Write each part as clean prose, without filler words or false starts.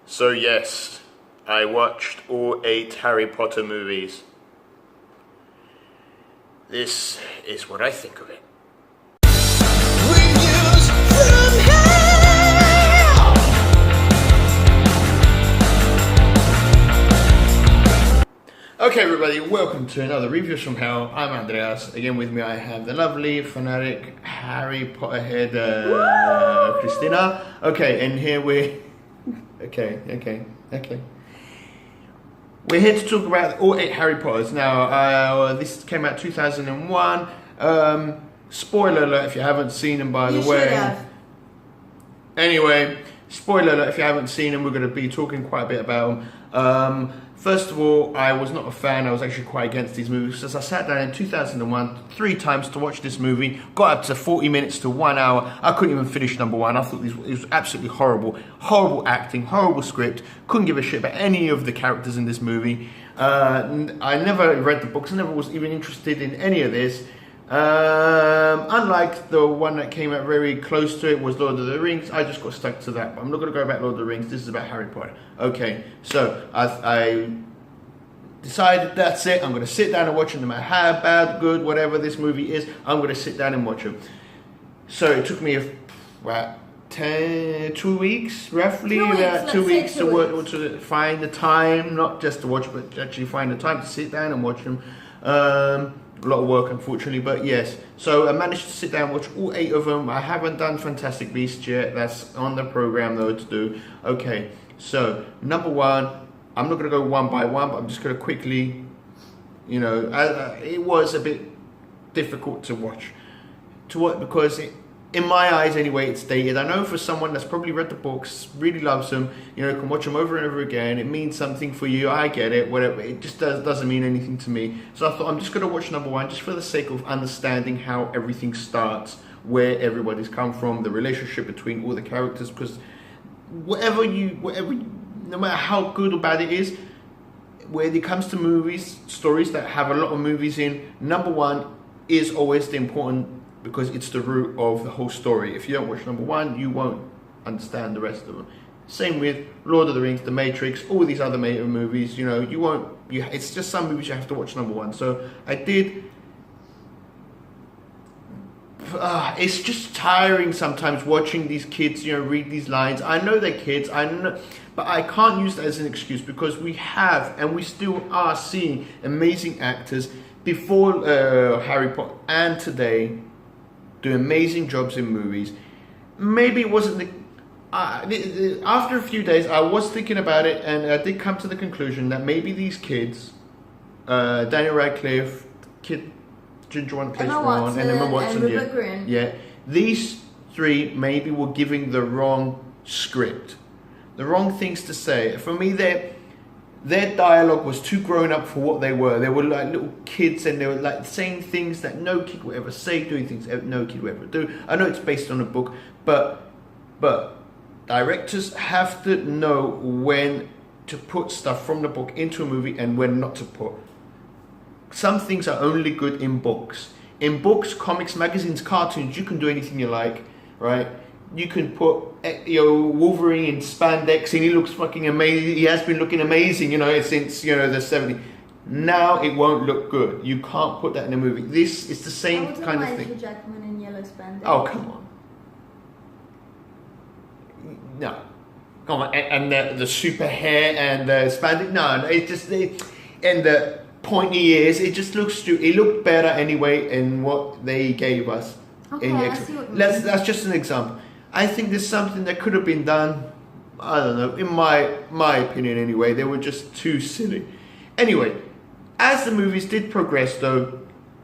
So yes, I watched all 8 Harry Potter movies. This is what I think of it. Reviews from hell. Okay everybody, welcome to another Reviews from Hell. I'm Andreas. Again with me I have the lovely, fanatic, Harry Potter head Christina. Okay, and here we're... Okay. We're here to talk about all 8 Harry Potters. Now, this came out 2001. Spoiler alert if you haven't seen them, by the way. You should have. Anyway, spoiler alert if you haven't seen them, we're going to be talking quite a bit about them. First of all, I was not a fan. I was actually quite against these movies. As I sat down in 2001 3 times to watch this movie, got up to 40 minutes to 1 hour. I couldn't even finish number 1. I thought it was absolutely horrible. Horrible acting, horrible script. Couldn't give a shit about any of the characters in this movie. I never read the books. I never was even interested in any of this. Unlike the one that came out very close to it was Lord of the Rings, I just got stuck to that. But I'm not going to go about Lord of the Rings. This is about Harry Potter. Okay, so I decided that's it. I'm going to sit down and watch it no matter how bad, good, whatever this movie is. I'm going to sit down and watch it. So it took me about 2 weeks, roughly, 2 weeks, about 2 weeks let's say 2 weeks. to find the time, not just to watch, but actually find the time to sit down and watch them. A lot of work, unfortunately, but yes. So I managed to sit down and watch all 8 of them. I haven't done Fantastic Beasts yet. That's on the program though to do. Okay, so number 1. I'm not going to go one by one, but I'm just going to quickly, it was a bit difficult to watch. Because in my eyes anyway, it's dated. I know for someone that's probably read the books, really loves them, can watch them over and over again. It means something for you. I get it. Whatever. It just doesn't mean anything to me. So I thought I'm just going to watch number 1 just for the sake of understanding how everything starts, where everybody's come from, the relationship between all the characters. Because no matter how good or bad it is, when it comes to movies, stories that have a lot of movies in, number 1 is always the important, because it's the root of the whole story. If you don't watch number 1, you won't understand the rest of them. Same with Lord of the Rings, The Matrix, all these other movies. You won't. It's just some movies you have to watch number 1. So I did. It's just tiring sometimes watching these kids, read these lines. I know they're kids. I know, but I can't use that as an excuse, because we have and we still are seeing amazing actors before Harry Potter and today do amazing jobs in movies. Maybe it wasn't after a few days I was thinking about it, and I did come to the conclusion that maybe these kids, Daniel Radcliffe, Ginger one plays Ron, and Emma Watson, and Rupert Grint. yeah, these 3 maybe were giving the wrong script, the wrong things to say. For me, their dialogue was too grown up for what they were. They were like little kids, and they were like saying things that no kid would ever say, doing things that no kid would ever do. I know it's based on a book, but directors have to know when to put stuff from the book into a movie and when not to put. Some things are only good in books. In books, comics, magazines, cartoons, you can do anything you like, right? You can put Wolverine in spandex and he looks fucking amazing. He has been looking amazing, since the 70s. Now it won't look good. You can't put that in a movie. This is the same kind of thing. Hugh Jackman in yellow spandex. Oh, come on. No. Come on. And the super hair and the spandex. No, it just... And the pointy ears. It just looks stupid. It looked better anyway in what they gave us. Okay, I see what you mean. That's just an example. I think there's something that could have been done. I don't know. In my opinion, anyway, they were just too silly. Anyway, as the movies did progress, though,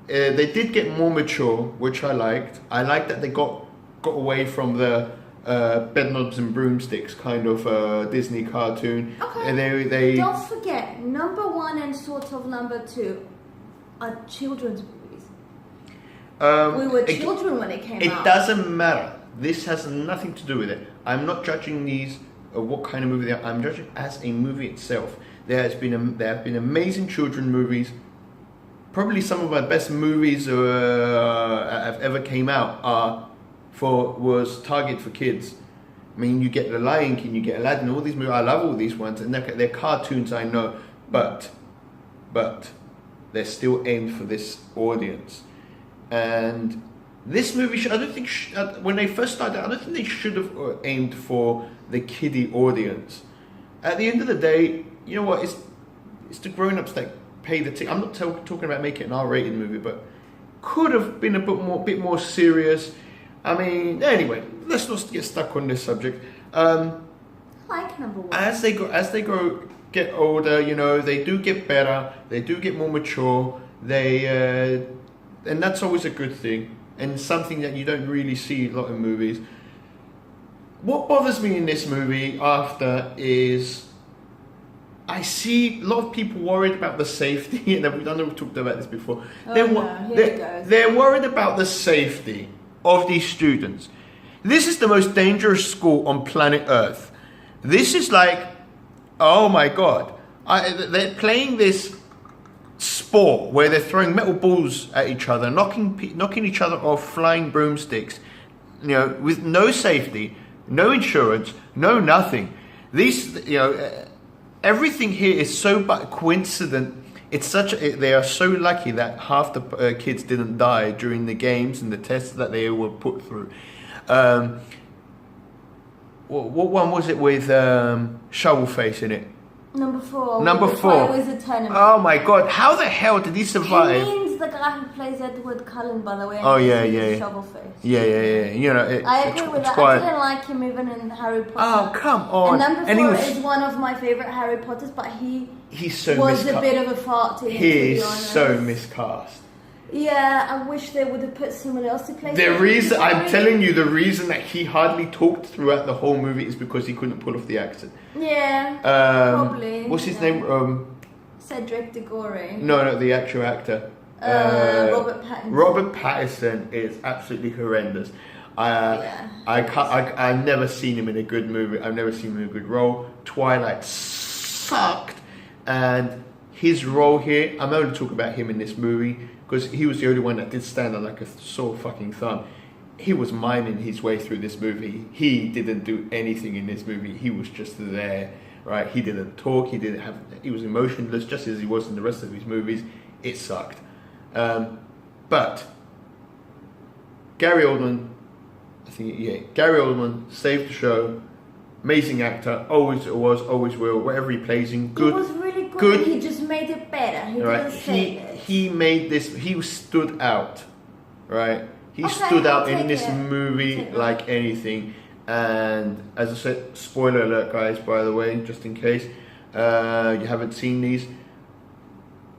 they did get more mature, which I liked. I liked that they got away from the Bedknobs and Broomsticks kind of Disney cartoon. Okay. And they Don't forget, number 1 and sort of number 2 are children's movies. We were children when it came out. It doesn't matter. This has nothing to do with it. I'm not judging these what kind of movie they are. I'm judging as a movie itself. There have been amazing children movies. Probably some of my best movies have ever came out was Target for Kids. I mean, you get The Lion King, you get Aladdin, all these movies. I love all these ones, and they're cartoons, I know, but they're still aimed for this audience. And this movie, I don't think when they first started, I don't think they should have aimed for the kiddie audience. At the end of the day, you know what? It's the grown-ups that pay the ticket. I'm not talking about making an R-rated movie, but could have been a bit more serious. I mean, anyway, let's not get stuck on this subject. I like number one. As they get older, you know, they do get better. They do get more mature. And that's always a good thing, and something that you don't really see a lot in movies. What bothers me in this movie after is I see a lot of people worried about the safety, and I know we've talked about this before. They're worried about the safety of these students. This is the most dangerous school on planet Earth. This is like, oh my God. They're playing this sport where they're throwing metal balls at each other, knocking each other off flying broomsticks, you know, with no safety, no insurance, no nothing. These, you know, everything here is so coincident. They are so lucky that half the kids didn't die during the games and the tests that they were put through. What one was it with Shovelface in it? Number 4. Number 4. Oh my God! How the hell did he survive? He means the guy who plays Edward Cullen, by the way. Oh yeah. Shovelface. Yeah. You know, I agree with that. I didn't like him even in Harry Potter. Oh come on! And number 4 is one of my favorite Harry Potters, but he's so was a bit of a fart to him. He is so miscast. Yeah, I wish they would have put someone else to play. The reason the reason that he hardly talked throughout the whole movie is because he couldn't pull off the accent. Yeah, probably. What's his name? Cedric Diggory. No, the actual actor. Robert Pattinson. Robert Pattinson is absolutely horrendous. I've never seen him in a good movie. I've never seen him in a good role. Twilight sucked, and his role here, I'm only talking about him in this movie because he was the only one that did stand on like a sore fucking thumb. He was miming his way through this movie. He didn't do anything in this movie. He was just there, right? He didn't talk. He was emotionless, just as he was in the rest of his movies. It sucked. But Gary Oldman, Gary Oldman saved the show. Amazing actor, always was, always will. Whatever he plays in, good. He was really good. He just made it better. He didn't say it. He made this. He stood out, right? He stood out in this movie like anything. And as I said, spoiler alert, guys. By the way, just in case you haven't seen these.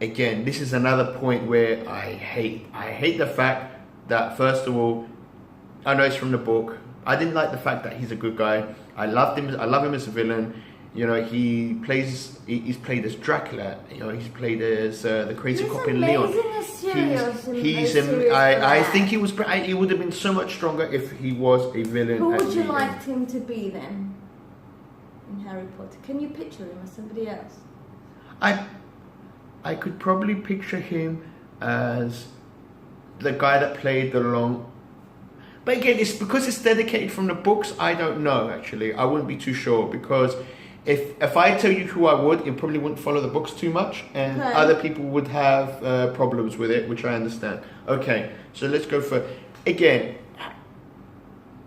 Again, this is another point where I hate the fact that, first of all, I know it's from the book. I didn't like the fact that he's a good guy. I love him as a villain. You know, he's played as Dracula. You know, he's played as the crazy cop in Leon. I think he was. He would have been so much stronger if he was a villain. Who would you like him to be then? In Harry Potter, can you picture him as somebody else? I could probably picture him as the guy that played the long. But again, it's because it's dedicated from the books. I don't know, actually. I wouldn't be too sure, because if I tell you who I would, it probably wouldn't follow the books too much, and other people would have problems with it, which I understand. Okay, so let's go for again.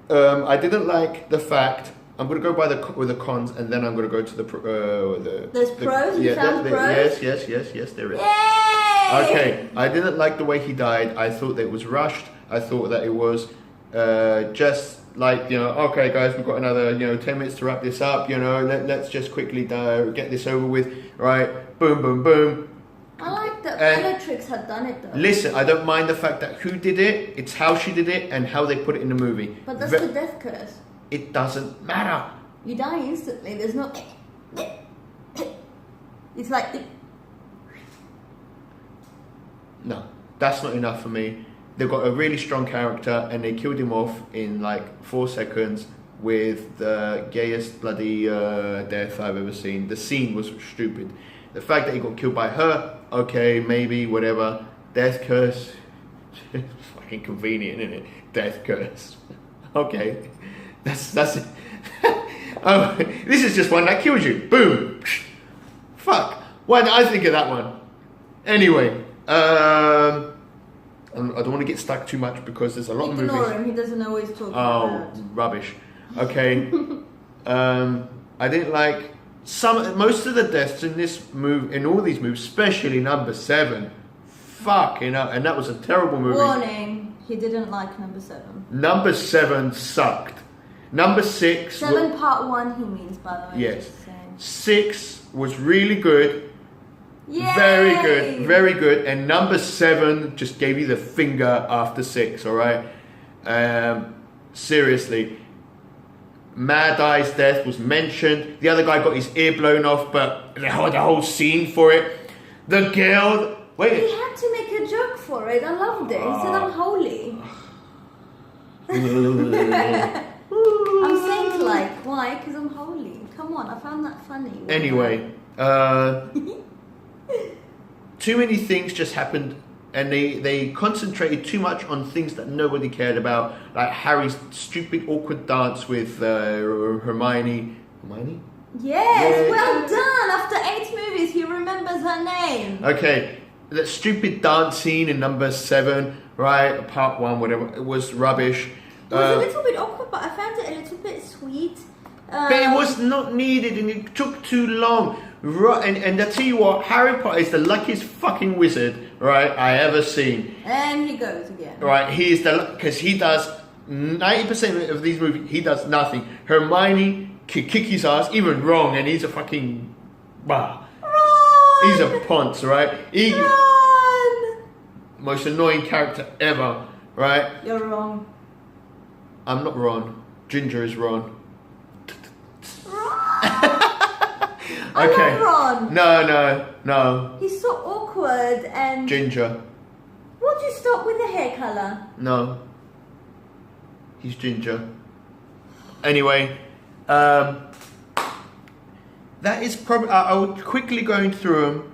I didn't like the fact. I'm going to go with the cons, and then I'm going to go to the. There's pros. You found pros. Yes, there is. Yay! Okay, I didn't like the way he died. I thought that it was rushed. I thought that it was. Just like, you know, okay guys, we've got another 10 minutes to wrap this up, let's just quickly get this over with, right? Boom, boom, boom. I like that Bellatrix had done it though. Listen, I don't mind the fact that who did it, it's how she did it and how they put it in the movie. But that's the death curse. It doesn't matter. You die instantly, there's no... It's like... No, that's not enough for me. They've got a really strong character and they killed him off in like 4 seconds with the gayest bloody death I've ever seen. The scene was stupid. The fact that he got killed by her, okay, maybe, whatever. Death curse. Fucking convenient, isn't it? Death curse. Okay. That's it. Oh, this is just one that kills you. Boom. Fuck. Why did I think of that one? Anyway, I don't want to get stuck too much because there's a lot of movies. Ignore him. He doesn't always talk Oh, about. rubbish. Okay. I didn't like most of the deaths in this movie, in all these movies, especially number 7. Fucking hell. And that was a terrible movie. Warning. He didn't like number 7. Number 7 sucked. Number 6. 7 part 1. He means, by the way. Yes. just saying. 6 was really good. Yay! Very good, very good. And number 7 just gave you the finger after 6, alright? Seriously. Mad Eye's death was mentioned. The other guy got his ear blown off, but they had a whole scene for it. The girl... He had to make a joke for it. I loved it. He said, I'm holy. I'm saying like, why? Because I'm holy. Come on, I found that funny. Anyway, too many things just happened, and they concentrated too much on things that nobody cared about, like Harry's stupid, awkward dance with Hermione. Hermione? Yes, Yeah. well done. After 8 movies, he remembers her name. Okay, that stupid dance scene in number 7, right? Part 1, whatever. It was rubbish. It was a little bit awkward, but I found it a little bit sweet. But it was not needed, and it took too long. Right, and I tell you what, Harry Potter is the luckiest fucking wizard, right, I ever seen. And he goes again. Right, he is because he does 90% of these movies. He does nothing. Hermione kick his ass, even Ron, and he's a fucking Ron! He's a ponce, right? Ron! Most annoying character ever, right? You're wrong. I'm not Ron. Ginger is Ron. I Okay. love Ron. No. He's so awkward and... Ginger. Would you stop with the hair colour? No. He's ginger. Anyway, that is probably... I will quickly going through them.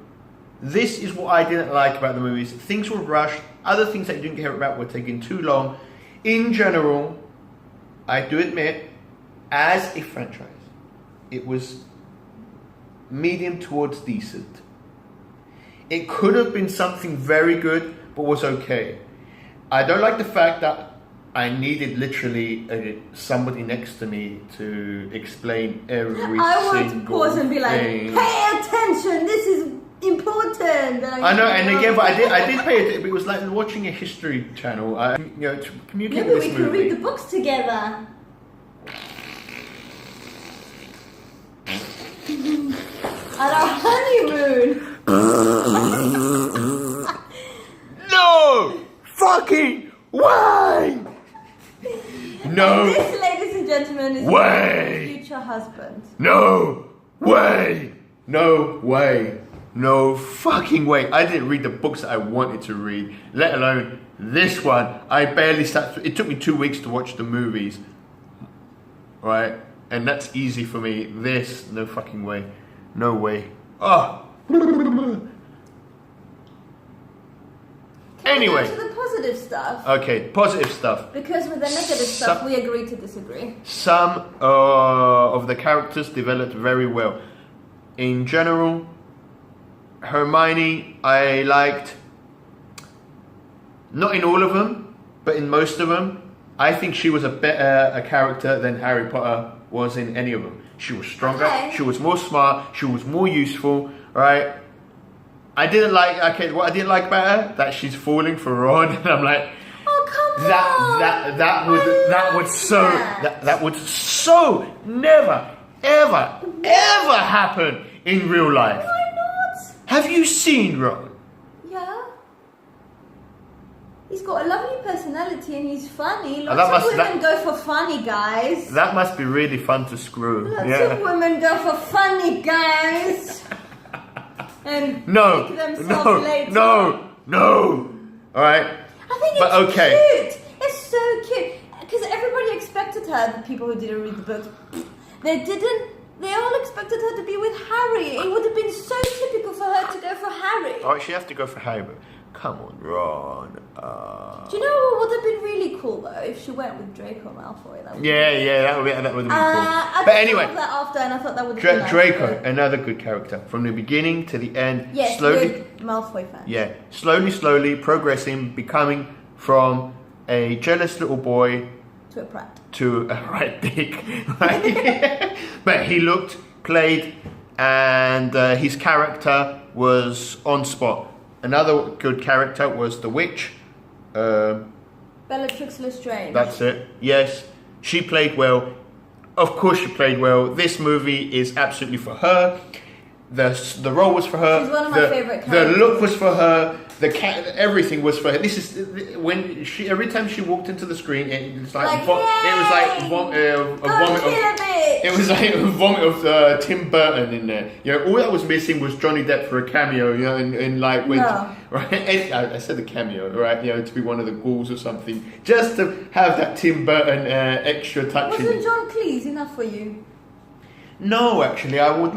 This is what I didn't like about the movies. Things were rushed. Other things that I didn't care about were taking too long. In general, I do admit, as a franchise, it was medium towards decent. It could have been something very good, but was okay. I don't like the fact that I needed literally somebody next to me to explain every I would single pause and be like, thing. pay attention, this is important. I know, and again, but I did pay attention. It was like watching a history channel. To communicate Maybe with we this can movie. read the books together. At our honeymoon. No fucking way. No This, ladies and gentlemen, is way. my future husband. No way. No way. No fucking way. I didn't read the books that I wanted to read, let alone this one. I barely sat through. It took me 2 weeks to watch the movies. Right? And that's easy for me. This, no fucking way. No way. Oh. Anyway. Can we go to the positive stuff? Okay, positive stuff. Because with the negative stuff, we agree to disagree. Some of the characters developed very well. In general, Hermione, I liked, not in all of them, but in most of them. I think she was a better character than Harry Potter was in any of them. She was stronger, Okay. she was more smart, she was more useful, right? I didn't like, what I didn't like about her, that she's falling for Ron, and I'm like, Oh, come on. that would so never, ever happen in real life. Why not? Have you seen Ron? Yeah. He's got a lovely personality and he's funny. that Lots must- of women go for funny guys. That must be really fun to screw. Lots of women go for funny guys. And No, pick themselves later. no. All right. I think it's But okay. cute. It's so cute. Because everybody expected her, the people who didn't read the books, they all expected her to be with Harry. It would have been so typical for her to go for Harry. Oh, she has to go for Harry come on, Ron. Do you know what would have been really cool though if she went with Draco Malfoy? That would That would have been cool. I But anyway, thought of that after, and I thought that would have been nice, Draco, but- another good character from the beginning to the end. Yes, slowly, good Malfoy fan. yeah, slowly progressing, becoming from a jealous little boy To a prat. to a right dick. Right? But he looked, played, and his character was on spot. Another good character was the witch. Bellatrix Lestrange. That's it. Yes, she played well. Of course, she played well. This movie is absolutely for her. The role was for her. She's one of my favourite The characters. look was for her. Everything was for her. This is when she every time she walked into the screen, it was like, Like, it was like yay! a Go vomit kill of. a bitch! It was like a vomit of Tim Burton in there. You know, all that was missing was Johnny Depp for a cameo. You know, in like when No. right. And I said the cameo, right? You know, to be one of the ghouls or something, just to have that Tim Burton extra touch in Wasn't it. John Cleese enough for you? No, actually, I would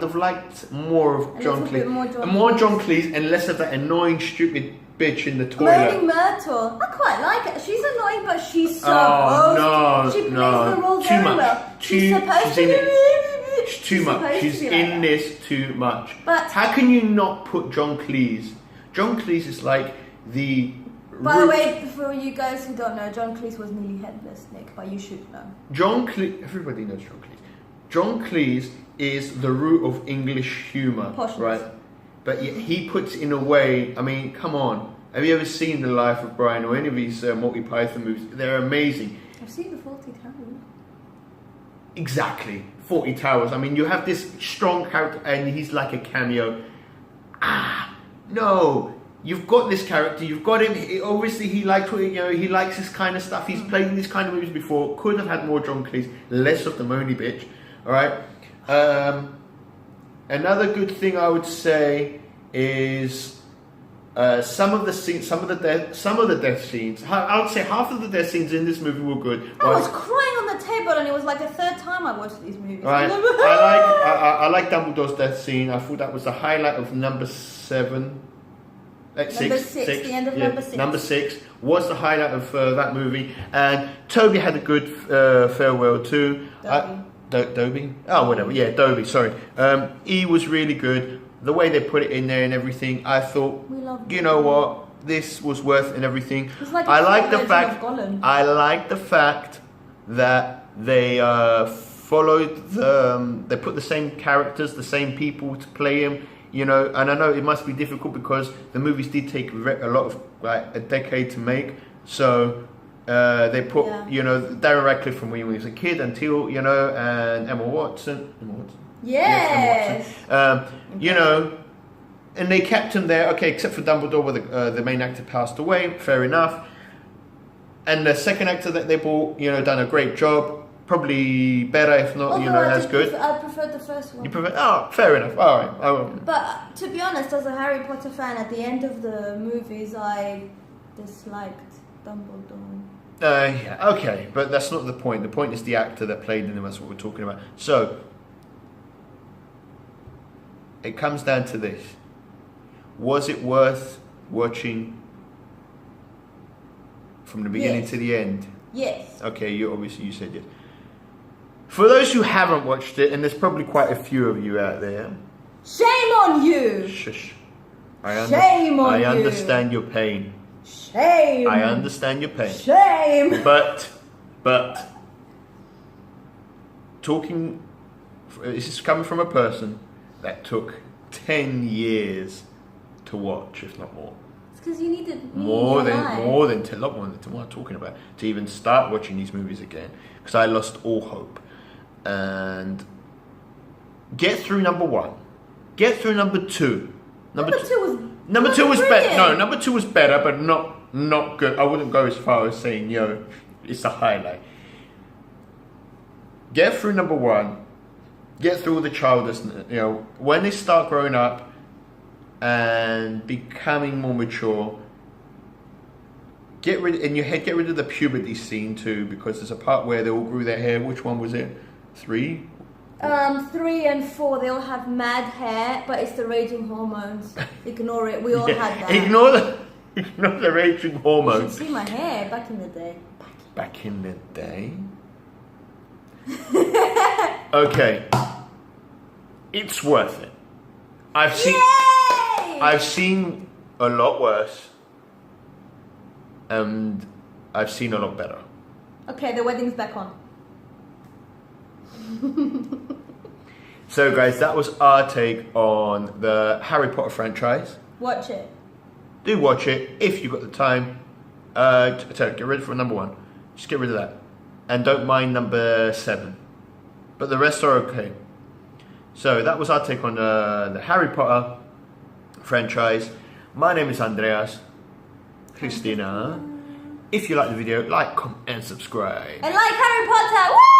have liked more of A John little bit Cleese, more John John Cleese, and less of that annoying, stupid bitch in the toilet. Moaning Myrtle. I quite like it. She's annoying, but she's so She plays the role too very much. well. She's supposed she's to in be. it. She's too much. supposed She's to be like in that. this too much. But- how can you not put John Cleese? John Cleese is like the. By the root- way, for you guys who don't know, John Cleese was nearly headless, Nick, but you should know. John Cleese. Everybody knows John Cleese. John Cleese is the root of English humour, Poshness. right? But he puts in a way. I mean, come on. Have you ever seen The Life of Brian or any of these Monty Python movies? They're amazing. I've seen the 40 Towers. Exactly. 40 Towers. I mean, you have this strong character and he's like a cameo. No. You've got this character. You've got him. Obviously, he likes he likes this kind of stuff. He's played in these kind of movies before. Could have had more John Cleese, less of the moany bitch. All right. Another good thing I would say is some of the death scenes. I would say half of the death scenes in this movie were good. I was crying on the table, and it was like the third time I watched these movies. Right. I like Dumbledore's death scene. I thought that was the highlight of number 7. Number six, the end of number 6. Number 6 was the highlight of that movie, and Toby had a good farewell too. Dobie? Oh, whatever. Yeah, Dobie. Sorry. He was really good. The way they put it in there and everything, I thought, We love you know what, this was worth and everything. It's like I a like the version fact. of Gollum. I like the fact that they followed they put the same characters, the same people to play him. You know, and I know it must be difficult because the movies did take a lot of a decade to make. So they put Darren Radcliffe from when he was a kid until and Emma Watson. Yes. Emma Watson. And they kept him there. Okay, except for Dumbledore, where the main actor passed away. Fair enough. And the second actor that they brought, done a great job. Probably better, if not, as good. I preferred the first one. You prefer? Oh, fair enough. All right. But to be honest, as a Harry Potter fan, at the end of the movies, I disliked Dumbledore. Yeah, okay, but that's not the point. The point is the actor that played in them. That's what we're talking about. So it comes down to this: was it worth watching from the beginning Yes. to the end? Yes. Okay, you said yes. For those who haven't watched it, and there's probably quite a few of you out there. Shame on you! Shush. Shame on I you! understand your pain. Shame! I understand your pain. Shame! But talking, this is coming from a person that took 10 years to watch, if not more. It's because you needed me More in your life. than 10, a lot more than what I'm talking about, to even start watching these movies again, because I lost all hope. And get through number 1, get through number 2. Number two was better. brilliant. No, number 2 was better, but not good. I wouldn't go as far as saying, it's a highlight. Get through number 1. Get through all the childishness. When they start growing up and becoming more mature. Get rid of the puberty scene too, because there's a part where they all grew their hair. Which one was it? 3? 3 and 4, they all have mad hair, but it's the raging hormones. Ignore it. We all had that. Ignore the raging You hormones. should see my hair back in the day. Back in the day. Okay. It's worth it. I've seen a lot worse, and I've seen a lot better. Okay, the wedding's back on. So guys, that was our take on the Harry Potter franchise. Watch it. Do watch it if you've got the time. Get ready for number 1. Just get rid of that. And don't mind number 7. But the rest are okay. So that was our take on the Harry Potter franchise. My name is Andreas. Christina. If you like the video, like, comment and subscribe. And like Harry Potter! Woo!